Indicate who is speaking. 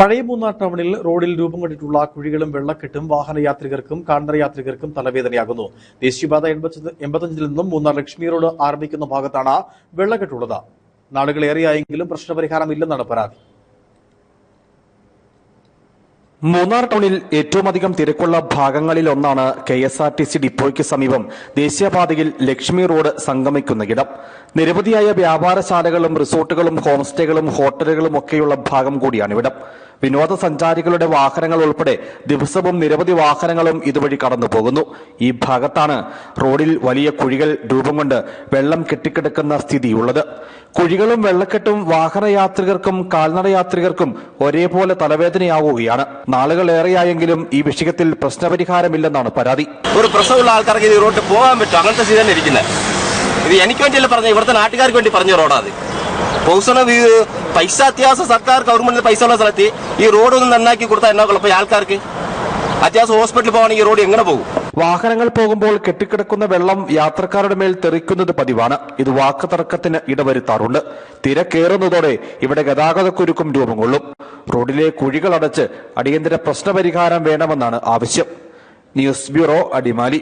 Speaker 1: പഴയ മൂന്നാർ ടൗണിൽ റോഡിൽ രൂപം കൊണ്ടിട്ടുള്ള കുഴികളും വെള്ളക്കെട്ടും വാഹനയാത്രികർക്കും കാൽനടയാത്രികർക്കും തലവേദനയാകുന്നു. ദേശീയപാത 85 നിന്നും മൂന്നാർ ലക്ഷ്മി റോഡ് ആരംഭിക്കുന്ന ഭാഗത്താണ് വെള്ളക്കെട്ടുള്ളത്. നാളുകളേറെയായെങ്കിലും പ്രശ്നപരിഹാരമില്ലെന്നാണ് പരാതി.
Speaker 2: മൂന്നാർ ടൗണിൽ ഏറ്റവും അധികം തിരക്കുള്ള ഭാഗങ്ങളിൽ ഒന്നാണ് KSRTC ഡിപ്പോയ്ക്ക് സമീപം ദേശീയപാതയിൽ ലക്ഷ്മി റോഡ് സംഗമിക്കുന്നയിടം. നിരവധിയായ വ്യാപാരശാലകളും റിസോർട്ടുകളും ഹോം സ്റ്റേകളും ഹോട്ടലുകളും ഒക്കെയുള്ള ഭാഗം കൂടിയാണിവിടം. വിനോദസഞ്ചാരികളുടെ വാഹനങ്ങൾ ഉൾപ്പെടെ ദിവസവും നിരവധി വാഹനങ്ങളും ഇതുവഴി കടന്നുപോകുന്നു. ഈ ഭാഗത്താണ് റോഡിൽ വലിയ കുഴികൾ രൂപം കൊണ്ട് വെള്ളം കെട്ടിക്കിടക്കുന്ന സ്ഥിതിയുള്ളത്. കുഴികളും വെള്ളക്കെട്ടും വാഹനയാത്രികർക്കും കാൽനടയാത്രികർക്കും ഒരേപോലെ തലവേദനയാവുകയാണ്. നാളുകളേറെയായെങ്കിലും ഈ വിഷയത്തിൽ പ്രശ്നപരിഹാരമില്ലെന്നാണ് പരാതി.
Speaker 3: ഒരു പ്രശ്നമുള്ള ആൾക്കാർക്ക് ഈ റോഡ് പോകാൻ പറ്റും, അങ്ങനത്തെ സ്ഥിതി തന്നെ ഇരിക്കുന്നത്. ഇത് എനിക്ക് വേണ്ടിയല്ല പറഞ്ഞ, ഇവിടുത്തെ നാട്ടുകാർക്ക് വേണ്ടി പറഞ്ഞ റോഡാണ്. പൊതുസന പൈസ അത്യാവശ്യം സർക്കാർ ഗവൺമെന്റിന് പൈസ ഉള്ള സ്ഥലത്ത് ഈ റോഡ് ഒന്ന് നന്നാക്കി കൊടുത്താൽ എന്നാ കുഴപ്പം? ആൾക്കാർക്ക് അത്യാവശ്യം ഹോസ്പിറ്റലിൽ പോകണമെങ്കിൽ ഈ റോഡ് എങ്ങനെ പോകും?
Speaker 2: വാഹനങ്ങൾ പോകുമ്പോൾ കെട്ടിക്കിടക്കുന്ന വെള്ളം യാത്രക്കാരുടെ മേൽ തെറിക്കുന്നത് പതിവാണ്. ഇത് വാക്കുതർക്കത്തിന് ഇടവരുത്താറുണ്ട്. തിരക്കേറുന്നതോടെ ഇവിടെ ഗതാഗതക്കുരുക്കും രൂപം കൊള്ളും. റോഡിലെ കുഴികൾ അടച്ച് അടിയന്തര പ്രശ്നപരിഹാരം വേണമെന്നാണ് ആവശ്യം. News bureau, Adimali.